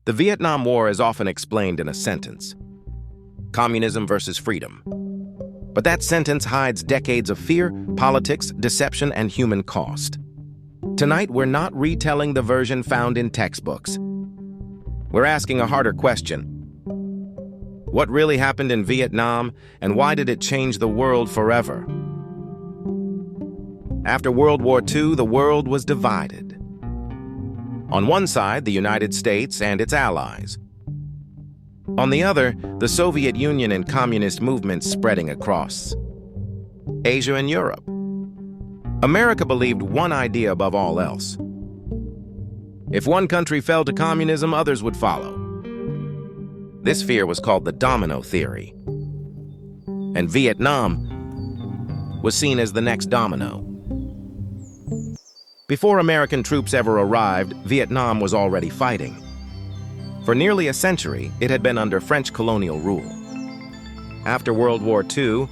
The Vietnam War is often explained in a sentence: communism versus freedom. But that sentence hides decades of fear, politics, deception, and human cost. Tonight, we're not retelling the version found in textbooks. We're asking a harder question. What really happened in Vietnam, and why did it change the world forever? After World War II, the world was divided. On one side, the United States and its allies. On the other, the Soviet Union and communist movements spreading across Asia and Europe. America believed one idea above all else. If one country fell to communism, others would follow. This fear was called the domino theory. And Vietnam was seen as the next domino. Before American troops ever arrived, Vietnam was already fighting. For nearly a century, it had been under French colonial rule. After World War II,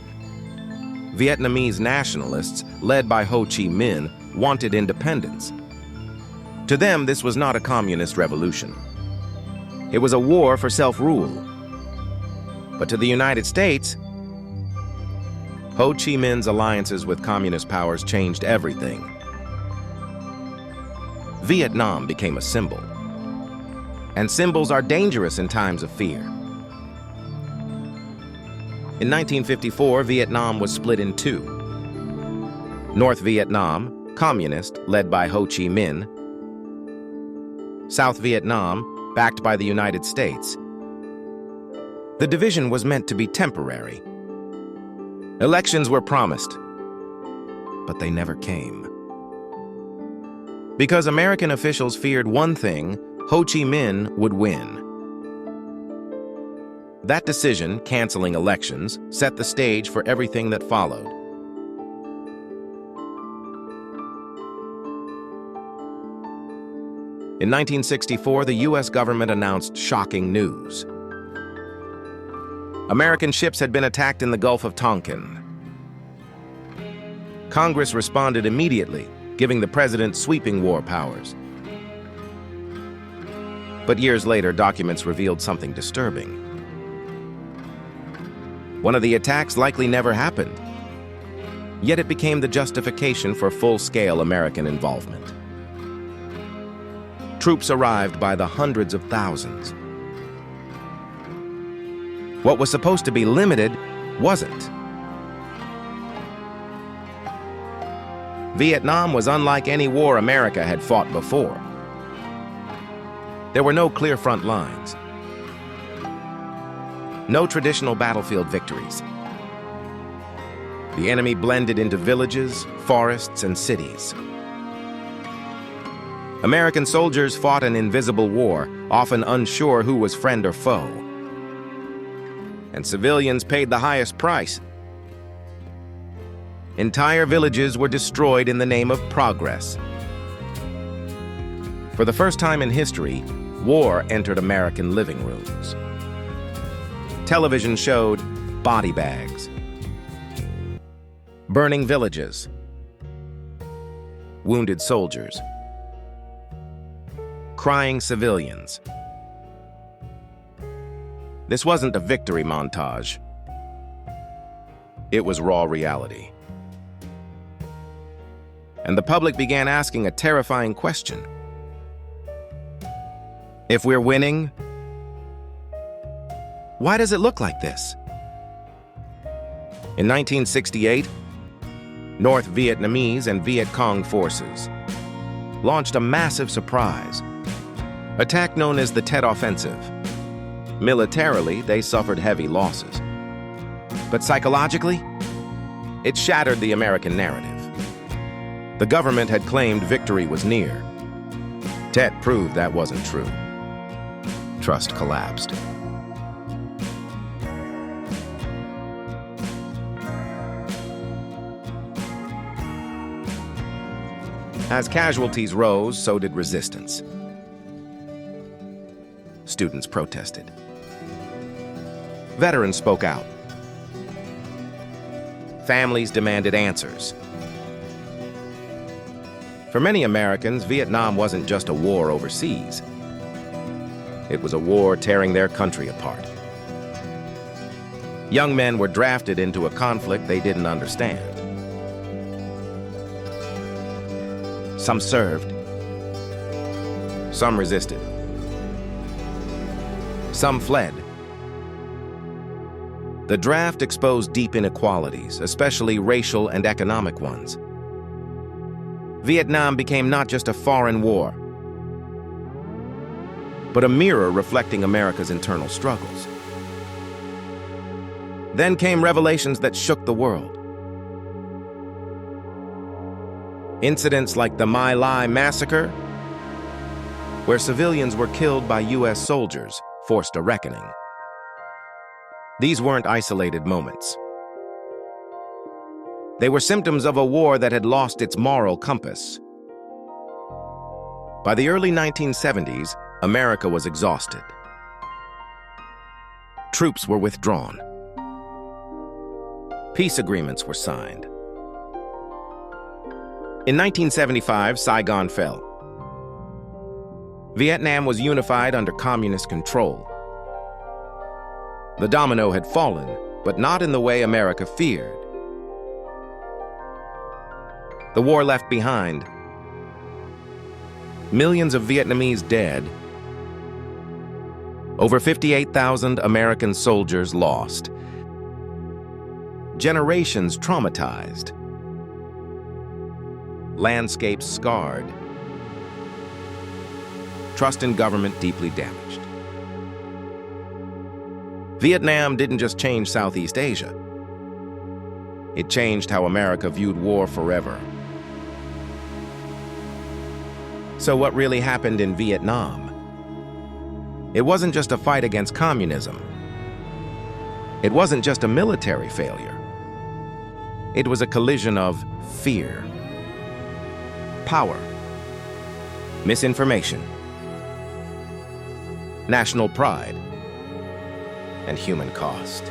Vietnamese nationalists, led by Ho Chi Minh, wanted independence. To them, this was not a communist revolution. It was a war for self-rule. But to the United States, Ho Chi Minh's alliances with communist powers changed everything. Vietnam became a symbol. And symbols are dangerous in times of fear. In 1954, Vietnam was split in two. North Vietnam, communist, led by Ho Chi Minh. South Vietnam, backed by the United States. The division was meant to be temporary. Elections were promised, but they never came. Because American officials feared one thing: Ho Chi Minh would win. That decision, canceling elections, set the stage for everything that followed. In 1964, the U.S. government announced shocking news. American ships had been attacked in the Gulf of Tonkin. Congress responded immediately, giving the president sweeping war powers. But years later, documents revealed something disturbing. One of the attacks likely never happened, yet it became the justification for full-scale American involvement. Troops arrived by the hundreds of thousands. What was supposed to be limited wasn't. Vietnam was unlike any war America had fought before. There were no clear front lines. No traditional battlefield victories. The enemy blended into villages, forests, and cities. American soldiers fought an invisible war, often unsure who was friend or foe. And civilians paid the highest price. Entire villages were destroyed in the name of progress. For the first time in history, war entered American living rooms. Television showed body bags, burning villages, wounded soldiers, crying civilians. This wasn't a victory montage. It was raw reality. And the public began asking a terrifying question. If we're winning, why does it look like this? In 1968, North Vietnamese and Viet Cong forces launched a massive surprise attack known as the Tet Offensive. Militarily, they suffered heavy losses. But psychologically, it shattered the American narrative. The government had claimed victory was near. Tet proved that wasn't true. Trust collapsed. As casualties rose, so did resistance. Students protested. Veterans spoke out. Families demanded answers. For many Americans, Vietnam wasn't just a war overseas. It was a war tearing their country apart. Young men were drafted into a conflict they didn't understand. Some served. Some resisted. Some fled. The draft exposed deep inequalities, especially racial and economic ones. Vietnam became not just a foreign war, but a mirror reflecting America's internal struggles. Then came revelations that shook the world. Incidents like the My Lai massacre, where civilians were killed by U.S. soldiers, forced a reckoning. These weren't isolated moments. They were symptoms of a war that had lost its moral compass. By the early 1970s, America was exhausted. Troops were withdrawn. Peace agreements were signed. In 1975, Saigon fell. Vietnam was unified under communist control. The domino had fallen, but not in the way America feared. The war left behind millions of Vietnamese dead, over 58,000 American soldiers lost, generations traumatized, landscapes scarred, trust in government deeply damaged. Vietnam didn't just change Southeast Asia. It changed how America viewed war forever. So what really happened in Vietnam? It wasn't just a fight against communism. It wasn't just a military failure. It was a collision of fear, power, misinformation, national pride, and human cost.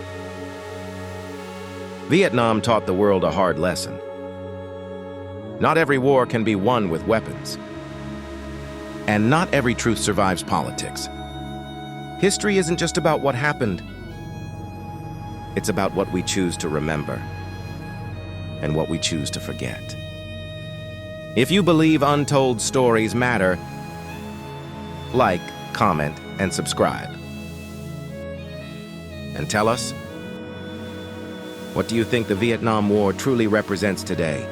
Vietnam taught the world a hard lesson. Not every war can be won with weapons. And not every truth survives politics. History isn't just about what happened. It's about what we choose to remember and what we choose to forget. If you believe untold stories matter, like, comment, and subscribe. And tell us, what do you think the Vietnam War truly represents today?